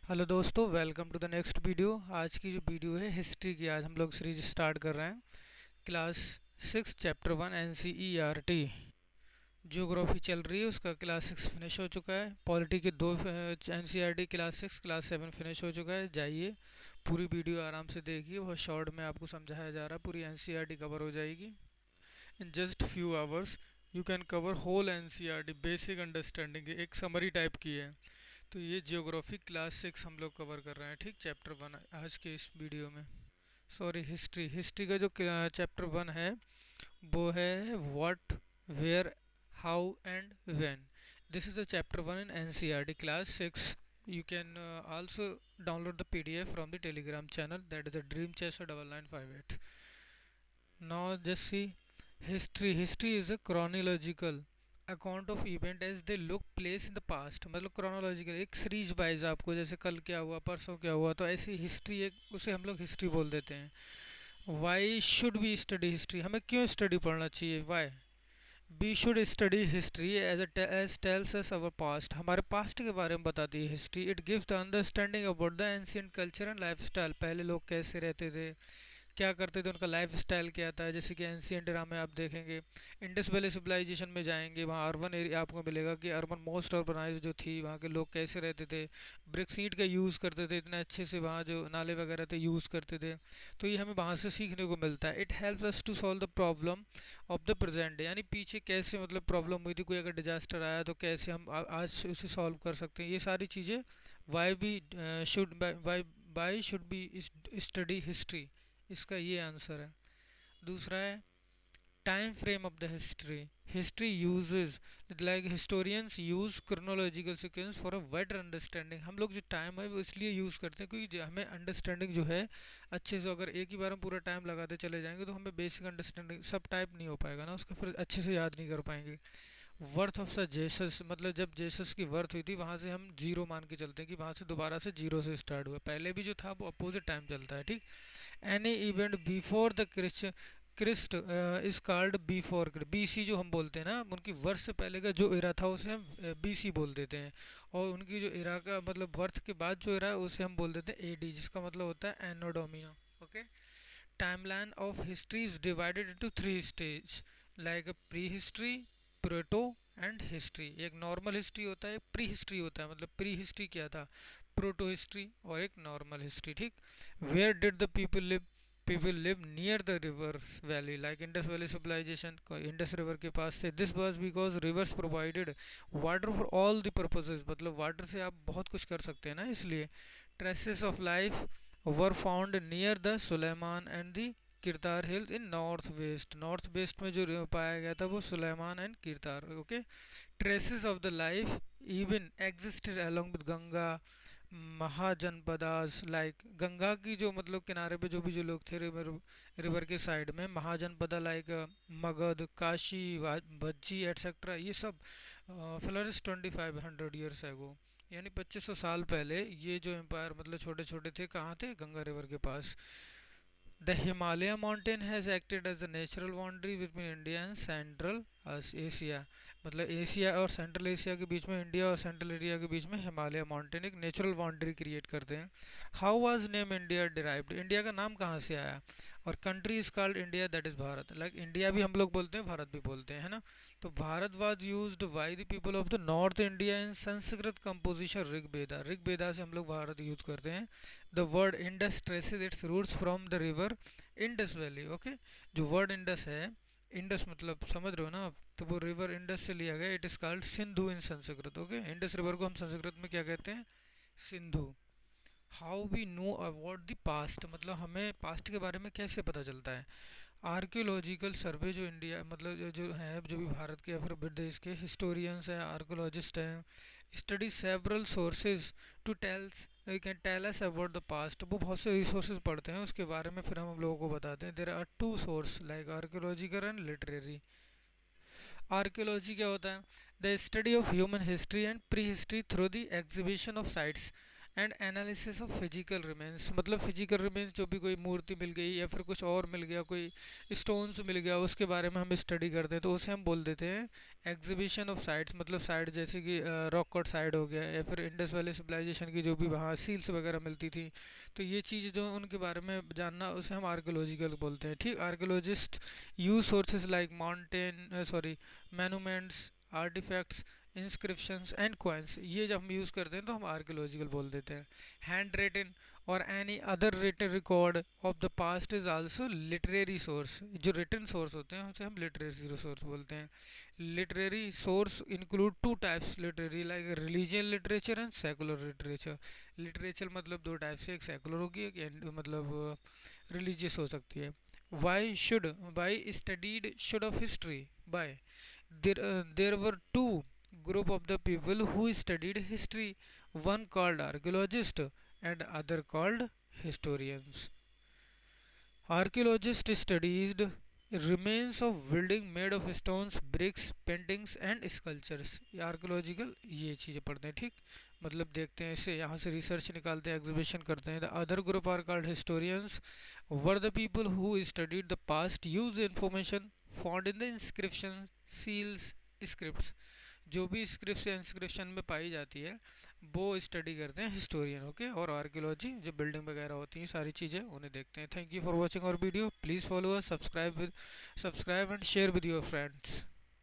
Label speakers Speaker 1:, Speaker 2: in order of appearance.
Speaker 1: Hello दोस्तों, welcome to the next video. आज की जो वीडियो है हिस्ट्री की, आज हम लोग सीरीज स्टार्ट कर रहे हैं। क्लास 6 चैप्टर 1 एनसीईआरटी जियोग्राफी चल रही है, उसका क्लास 6 फिनिश हो चुका है। पॉलिटी के दो एनसीईआरटी क्लास 6 क्लास 7 फिनिश हो चुका है। जाइए पूरी वीडियो आराम से देखिए, बहुत शॉर्ट में आपको समझाया जा रहा है, पूरी एनसीईआरटी कवर हो जाएगी in just few hours. You can cover whole NCERT basic understanding, एक समरी टाइप की है। तो ये जियोग्राफी क्लास 6 हम लोग कवर कर रहे हैं, ठीक। चैप्टर 1 आज के इस वीडियो में। सॉरी, हिस्ट्री हिस्ट्री का जो चैप्टर 1 है वो है what, where, how and when. This is the chapter 1 in NCERT class 6। You can also download the PDF from the Telegram channel, that is the Dreamchaser 9958. Now just see history. History is a chronological account of event as they look place in the past. मतलब chronological एक series wise, आपको जैसे कल क्या हुआ, परसों क्या हुआ, तो ऐसी हिस्ट्री एक, उसे हम लोग हिस्ट्री बोल देते हैं। Why should we study history, हमें क्यों स्टडी पढ़ना चाहिए, why we should study history as tells us our past, हमारे पास्ट के बारे में बताती है history. It gives the understanding about the ancient culture and life style, पहले लोग कैसे रहते थे, क्या करते थे, उनका लाइफ स्टाइल क्या था। जैसे कि एंशियंट एरा में आप देखेंगे, इंडस वैली सिविलाइजेशन में जाएंगे, वहाँ अर्बन एरिया आपको मिलेगा कि अर्बन मोस्ट अर्बनाइज जो थी, वहाँ के लोग कैसे रहते थे, ब्रिक्स ईंट का यूज़ करते थे, इतने अच्छे से वहाँ जो नाले वगैरह थे यूज़ करते थे। तो ये हमें वहाँ से सीखने को मिलता है। It helps us to solve the problem of the present day, यानी पीछे कैसे मतलब प्रॉब्लम हुई थी, कोई अगर डिजास्टर आया तो कैसे हम आज उसे सॉल्व कर सकते हैं, ये सारी चीज़ें। Why be should why should be study history, इसका ये आंसर है। दूसरा है time frame of the history. History uses, like historians use chronological sequence for a better understanding. हम लोग जो टाइम है वो इसलिए यूज़ करते हैं क्योंकि हमें अंडरस्टैंडिंग जो है अच्छे से, अगर एक ही बार हम पूरा टाइम लगाते चले जाएंगे तो हमें बेसिक अंडरस्टैंडिंग सब टाइप नहीं हो पाएगा ना, उसका फिर अच्छे से याद नहीं कर पाएंगे। वर्थ ऑफ द जेसस, मतलब जब जेसस की वर्थ हुई थी वहाँ से हम जीरो मान के चलते हैं कि वहाँ से दोबारा से जीरो से स्टार्ट हुआ, पहले भी जो था वो अपोजिट टाइम चलता है, ठीक। Any event before the Christ is called before BC, जो हम बोलते हैं ना, उनकी वर्ष से पहले का जो एरा था उसे हम बीसी बोल देते हैं। और उनकी जो एरा का मतलब वर्थ के बाद जो एरा है उसे हम बोल देते हैं एडी, जिसका मतलब होता है anno Domini. Okay. Timeline of history is divided into three stage, like prehistory, proto and history. एक नॉर्मल हिस्ट्री होता है, एक प्री हिस्ट्री होता है, मतलब प्री हिस्ट्री क्या था, प्रोटो हिस्ट्री, और एक नॉर्मल हिस्ट्री, ठीक। Where did the people live, people live near the rivers valley, like Indus valley civilization को इंडस रिवर के पास थे। This was because rivers provided water for all the purposes, मतलब water से आप बहुत कुछ कर सकते हैं ना, इसलिए। Traces of life were found near the Sulaiman and the Kirthar hills in north west, north west में जो पाया गया था वो Sulaiman and Kirthar. Okay. Traces of the life even existed along with Ganga mahajanapadas, like Ganga की जो मतलब किनारे पे जो भी जो लोग थे रिवर, रिवर के साइड में महाजनपदा, लाइक मगध, काशी, भज्जी एटसेट्रा, ये सब फ्लरिश 2500 ईयर्स एगो, यानी 2500 साल पहले ये जो एम्पायर मतलब छोटे छोटे थे, कहाँ थे, गंगा रिवर के पास। The Himalaya mountain has acted as the natural boundary between India and central Asia, मतलब एशिया और सेंट्रल एशिया के बीच में, इंडिया और सेंट्रल एरिया के बीच में हिमालय माउंटेन एक नेचुरल बाउंड्री क्रिएट करते हैं। How was name India derived, India का नाम कहाँ से आया। और country is called India, that is Bharat, like India भी हम लोग बोलते हैं, भारत भी बोलते हैं, है ना। तो Bharat was used by the people of the north India in Sanskrit composition Rigveda, Rigveda से हम लोग भारत यूज करते हैं। The word Indus traces its roots from the river Indus valley. Okay. जो वर्ड इंडस है, इंडस मतलब समझ रहे हो ना आप, तो वो रिवर इंडस से लिया गया। It is called Sindhu in Sanskrit. Okay. Indus river को हम संस्कृत में क्या कहते हैं, Sindhu. How we know about the past, मतलब हमें पास्ट के बारे में कैसे पता चलता है। आर्कियोलॉजिकल सर्वे, जो इंडिया मतलब जो है, जो भी भारत के या फिर विदेश के हिस्टोरियंस हैं, आर्कियोलॉजिस्ट हैं, study several sources to tells can tell us about the past, वो बहुत से रिसोर्सेज पढ़ते हैं उसके बारे में, फिर हम लोगों को बताते हैं। There are two source, like archaeological and literary. Archaeology क्या होता है, the study of human history and prehistory through the exhibition of sites, and analysis of physical remains, मतलब फिजिकल रिमेन्स जो भी कोई मूर्ति मिल गई या फिर कुछ और मिल गया, कोई स्टोन्स मिल गया, उसके बारे में हम स्टडी करते हैं तो उसे हम बोल देते हैं एग्जीबिशन ऑफ साइट्स। मतलब साइट जैसे कि रॉक कट साइट हो गया, या फिर इंडस वैली सिविलाइजेशन की जो भी वहाँ सील्स वगैरह मिलती थी, तो ये चीज़ जो उनके बारे में जानना उसे हम आर्कोलॉजिकल बोलते हैं। ठीक, archaeologist use sources like mountain sorry monuments, artefacts, inscriptions and coins, ये जब हम यूज़ करते हैं तो हम आर्कियोलॉजिकल बोल देते हैं। हैंड रिटन और any other written record of the past is also literary source. जो रिटन सोर्स होते हैं उसे हम लिटरेरी सोर्स बोलते हैं। Literary source include two types literary, like religion literature and secular literature. Literature मतलब दो टाइप से, एक सेकुलर होगी, एक मतलब रिलीजियस हो सकती है। Why studied should of history by, there were two group of the people who studied history, one called archaeologist and other called historians. Archaeologists studied remains of building made of stones, bricks, paintings and sculptures। ये archaeological ये चीज़ें पढ़ते हैं। ठीक, मतलब देखते हैं इसे, यहाँ से रिसर्च निकालते हैं, एग्जीबिशन करते हैं। The other group are called historians, were the people who studied the past, use information found in the inscription, seals, scripts. जो भी स्क्रिप्ट या इंस्क्रिप्शन में पाई जाती है वो स्टडी करते हैं हिस्टोरियन। ओके, और आर्कियोलॉजी जो बिल्डिंग वगैरह होती हैं सारी चीज़ें उन्हें देखते हैं। Thank you for watching our video, please follow us, subscribe and share with your friends.